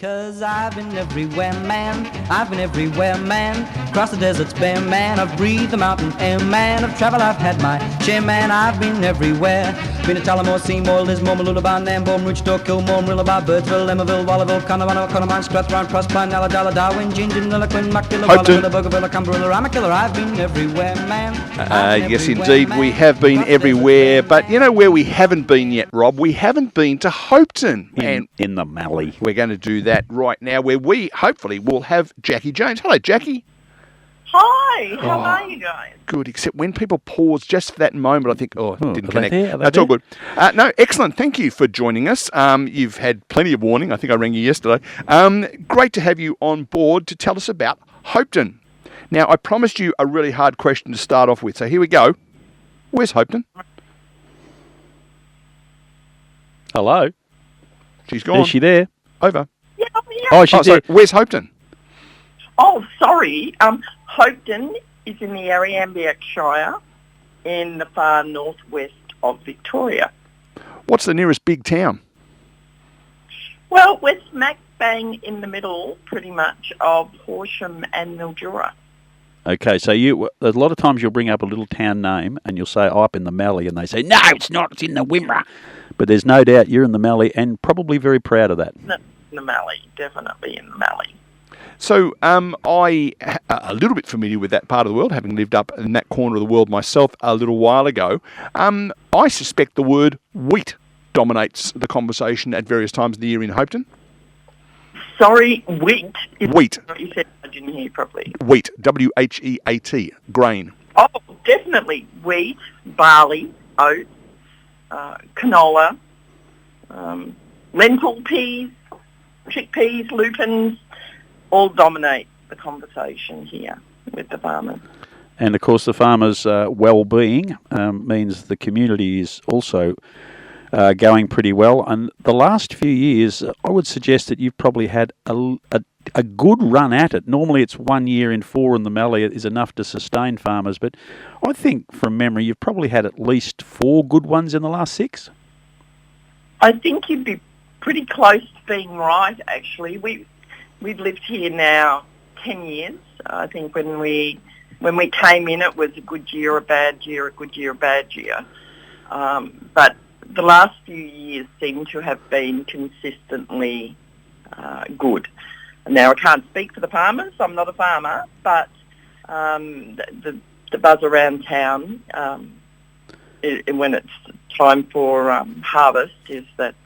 'Cause I've been everywhere, man. I've been everywhere, man. Across the deserts bare, man. I've breathed the mountain air, man. I've traveled, I've had my share, man. I've been everywhere. Been to Tullamore, Seymour, Lismore, Mooloolaba, Nambour, Roochdore, Kilmore, Marillaba, Birdsville, Emmaville, Wallaville, Connemara, Connemara, Strathround, Proserpine, Alladala, Darwin, Gingin, Lillaquen, Muckdilla, Wallawilla, Bougainville, Cumberland, Ramakiller. I've been everywhere, man. Yes, indeed, we have been everywhere. But you know where we haven't been yet, Rob? We haven't been to Hopetoun. In the Mallee. We're going to do that right now, where we hopefully will have Jacqui Jones. Hello, Jacqui. Hi, how are you guys? Good, except when people pause just for that moment, I think, it didn't connect. That's all good. No, excellent. Thank you for joining us. You've had plenty of warning. I think I rang you yesterday. Great to have you on board to tell us about Hopetoun. Now, I promised you a really hard question to start off with, so here we go. Where's Hopetoun? Hello? She's gone. Is she there? Over. Yeah, yeah. Oh, she's there. Sorry. Where's Hopetoun? Oh, sorry. Hopetoun is in the Ariambiac Shire in the far northwest of Victoria. What's the nearest big town? Well, we're smack bang in the middle, pretty much, of Horsham and Mildura. Okay, so a lot of times you'll bring up a little town name and you'll say, up in the Mallee, and they say, no, it's not, it's in the Wimmera. But there's no doubt you're in the Mallee and probably very proud of that. In the Mallee, definitely in the Mallee. So I'm a little bit familiar with that part of the world, having lived up in that corner of the world myself a little while ago. I suspect the word wheat dominates the conversation at various times of the year in Hopetoun. Sorry, wheat? Wheat. What you said, I didn't hear properly. Wheat, W-H-E-A-T, grain. Oh, definitely wheat, barley, oats, canola, lentil peas, chickpeas, lupins, all dominate the conversation here with the farmers. And, of course, the farmers' well-being means the community is also going pretty well. And the last few years, I would suggest that you've probably had a good run at it. Normally it's 1 year in 4 in the Mallee is enough to sustain farmers, but I think from memory you've probably had at least 4 good ones in the last 6. I think you'd be pretty close to being right, actually. We've lived here now 10 years. I think when we came in, it was a good year, a bad year, a good year, a bad year. But the last few years seem to have been consistently good. Now, I can't speak for the farmers. I'm not a farmer, but the buzz around town when it's time for harvest is that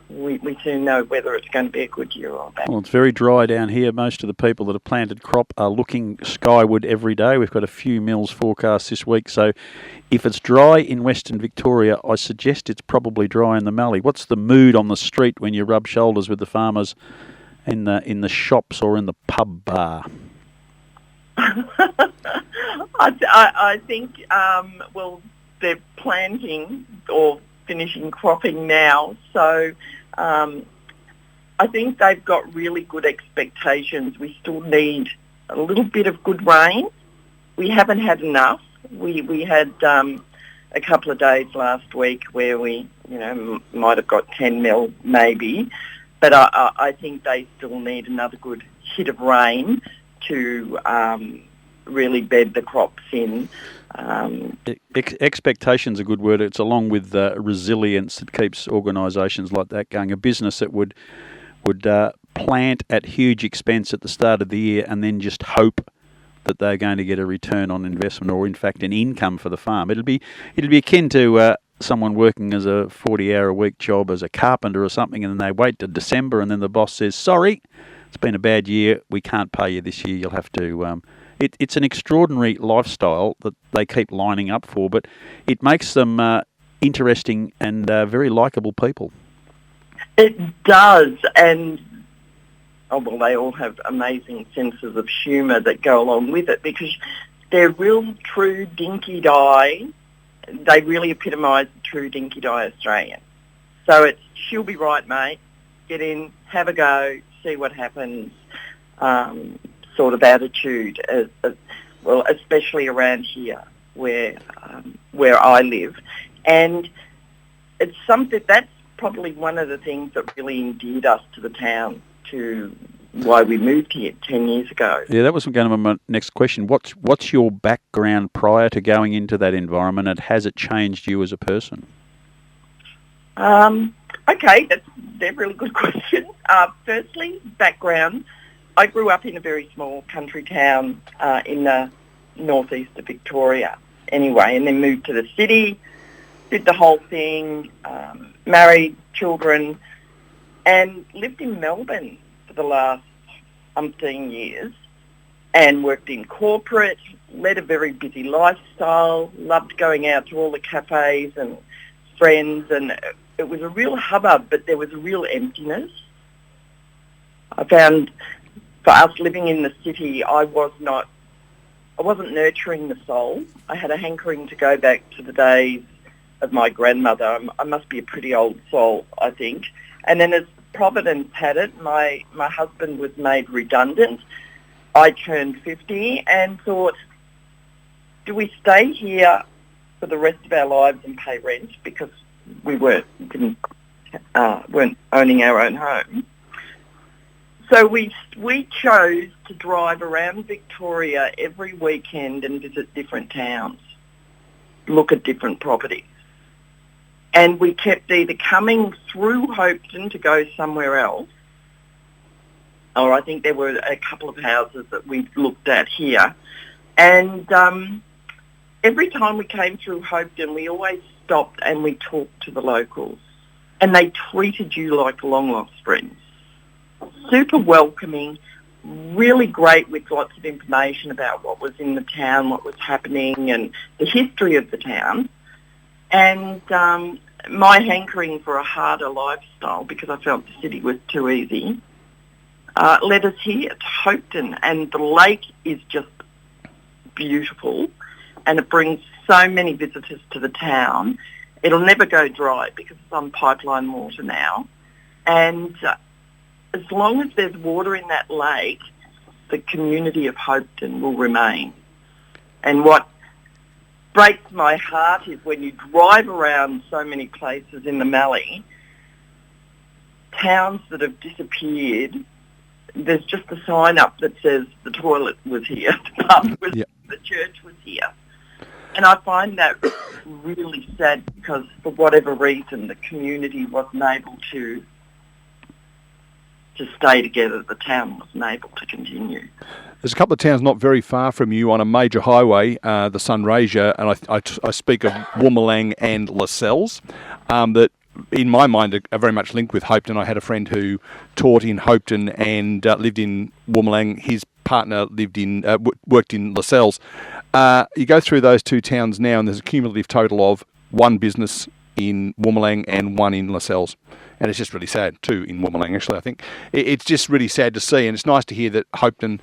we soon know whether it's going to be a good year or bad. Well, it's very dry down here. Most of the people that have planted crop are looking skyward every day. We've got a few mils forecast this week, so if it's dry in Western Victoria, I suggest it's probably dry in the Mallee. What's the mood on the street when you rub shoulders with the farmers in the shops or in the pub bar? I think, well, they're planting or finishing cropping now, so I think they've got really good expectations. We still need a little bit of good rain. We haven't had enough. We had a couple of days last week where we, might have got 10 mil maybe, but I think they still need another good hit of rain to really bed the crops in. Expectation's a good word. It's along with resilience that keeps organisations like that going. A business that would plant at huge expense at the start of the year and then just hope that they're going to get a return on investment or, in fact, an income for the farm. It'll be akin to someone working as a 40-hour-a-week job as a carpenter or something, and then they wait to December, and then the boss says, "Sorry, it's been a bad year. We can't pay you this year. You'll have to." It's an extraordinary lifestyle that they keep lining up for, but it makes them interesting and very likeable people. It does, and they all have amazing senses of humour that go along with it because they're real true dinky-die. They really epitomise the true dinky-die Australian. So it's, she'll be right, mate. Get in, have a go, see what happens. Sort of attitude, especially around here where I live, and it's something that's probably one of the things that really endeared us to the town to why we moved here 10 years ago. Yeah, that was going to be my next question. What's your background prior to going into that environment, and has it changed you as a person? Okay, they're really good questions. Firstly, background. I grew up in a very small country town in the northeast of Victoria anyway, and then moved to the city, did the whole thing, married, children, and lived in Melbourne for the last umpteen years and worked in corporate, led a very busy lifestyle, loved going out to all the cafes and friends, and it was a real hubbub, but there was a real emptiness. I found for us living in the city, I wasn't nurturing the soul. I had a hankering to go back to the days of my grandmother. I must be a pretty old soul, I think. And then as Providence had it, my husband was made redundant. I turned 50 and thought, do we stay here for the rest of our lives and pay rent because we weren't owning our own home? So we chose to drive around Victoria every weekend and visit different towns, look at different properties. And we kept either coming through Hopetoun to go somewhere else, or I think there were a couple of houses that we looked at here. And every time we came through Hopetoun, we always stopped and we talked to the locals. And they treated you like long-lost friends. Super welcoming, really great with lots of information about what was in the town, what was happening, and the history of the town. And my hankering for a harder lifestyle, because I felt the city was too easy, led us here to Hopetoun. And the lake is just beautiful, and it brings so many visitors to the town. It'll never go dry because it's on pipeline water now. And as long as there's water in that lake, the community of Hopetoun will remain. And what breaks my heart is when you drive around so many places in the Mallee, towns that have disappeared, there's just a sign up that says the toilet was here, the pub was, the church was here. And I find that really sad because for whatever reason the community wasn't able to stay together. The town wasn't able to continue. There's a couple of towns not very far from you on a major highway, the Sunraysia, and I speak of Woomalang and Lascelles, that in my mind are very much linked with Hopetoun. I had a friend who taught in Hopetoun and lived in Woomalang. His partner worked in Lascelles. You go through those two towns now, and there's a cumulative total of one business in Woomalang and one in Lascelles. And it's just really sad, two in Woomalang, actually, I think. It's just really sad to see, and it's nice to hear that Hopetoun,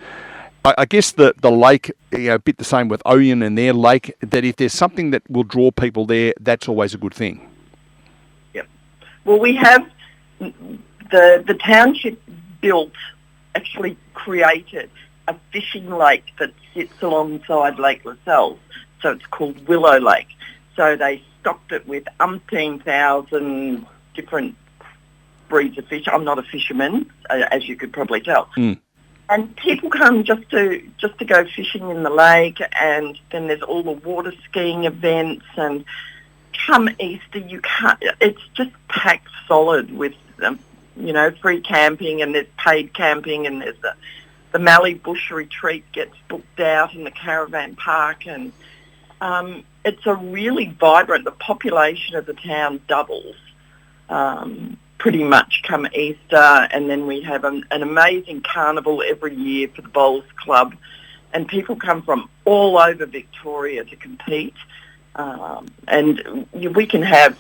I guess the lake, a bit the same with Oyen and their lake, that if there's something that will draw people there, that's always a good thing. Yep. Well, we have the township actually created a fishing lake that sits alongside Lake Lascelles, so it's called Willow Lake. So they stocked it with umpteen thousand different breeds of fish. I'm not a fisherman, as you could probably tell. Mm. And people come just to go fishing in the lake, and then there's all the water skiing events, and come Easter it's just packed solid with free camping, and there's paid camping, and there's the Mallee Bush Retreat gets booked out in the caravan park, and it's a really vibrant, the population of the town doubles pretty much come Easter, and then we have an amazing carnival every year for the Bowls Club, and people come from all over Victoria to compete, and we can have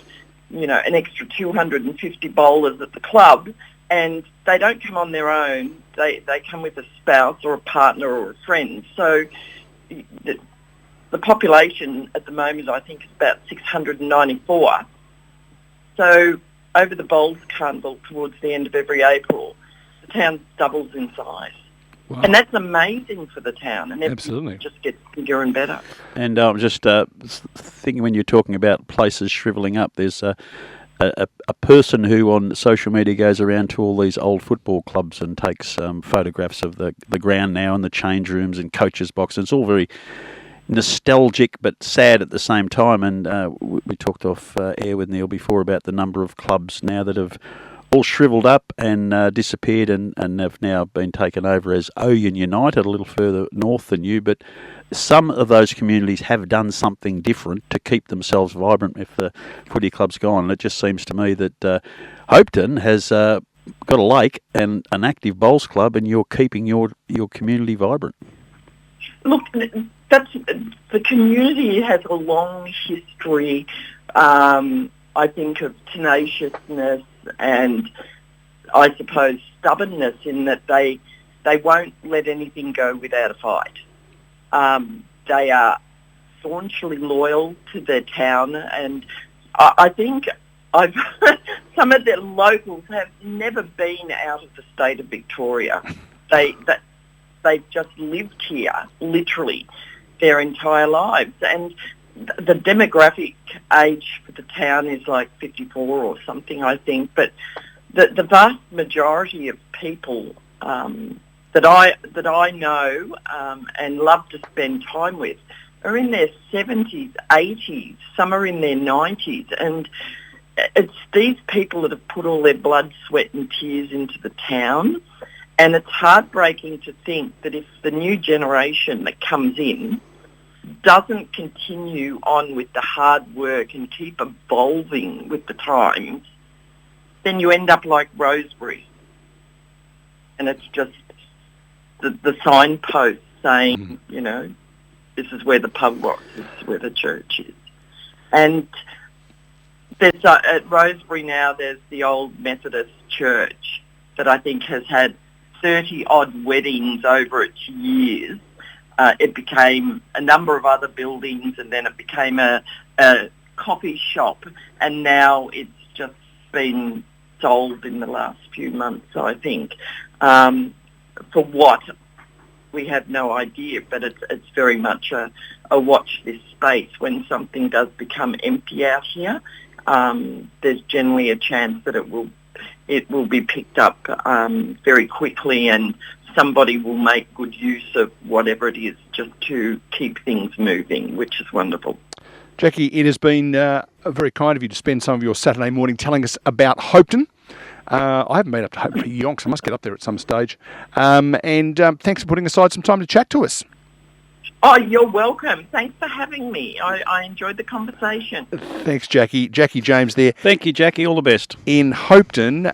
an extra 250 bowlers at the club, and they don't come on their own. They come with a spouse or a partner or a friend. So the population at the moment, I think, is about 694. So over the Bowls Carnival towards the end of every April, the town doubles in size. Wow. And that's amazing for the town, and absolutely just gets bigger and better. And I'm just thinking, when you're talking about places shrivelling up, there's a person who on social media goes around to all these old football clubs and takes photographs of the ground now and the change rooms and coaches' boxes. It's all very nostalgic but sad at the same time. And we talked off air with Neil before about the number of clubs now that have all shriveled up and disappeared and have now been taken over as Oyen United, a little further north than you. But some of those communities have done something different to keep themselves vibrant if the footy club's gone. And it just seems to me that Hopetoun has got a lake and an active bowls club, and you're keeping your community vibrant. Look, the community has a long history, I think, of tenaciousness and, I suppose, stubbornness in that they won't let anything go without a fight. They are staunchly loyal to their town, and I think some of their locals have never been out of the state of Victoria. They've just lived here, literally, their entire lives. And the demographic age for the town is like 54 or something, I think. But the vast majority of people that I know and love to spend time with are in their 70s, 80s, some are in their 90s. And it's these people that have put all their blood, sweat and tears into the town. And it's heartbreaking to think that if the new generation that comes in doesn't continue on with the hard work and keep evolving with the times, then you end up like Rosebery. And it's just the signpost saying, you know, this is where the pub rocks, this is where the church is. And there's at Rosebery now, there's the old Methodist church that I think has had 30-odd weddings over its years. It became a number of other buildings, and then it became a coffee shop, and now it's just been sold in the last few months, I think. For what? We have no idea, but it's very much a watch this space. When something does become empty out here, there's generally a chance that it will be picked up very quickly, and somebody will make good use of whatever it is just to keep things moving, which is wonderful. Jacqui, it has been very kind of you to spend some of your Saturday morning telling us about Hopetoun. I haven't been up to Hopetoun for yonks. I must get up there at some stage. And thanks for putting aside some time to chat to us. Oh, you're welcome. Thanks for having me. I enjoyed the conversation. Thanks, Jacqui. Jacqui James there. Thank you, Jacqui. All the best. In Hopetoun.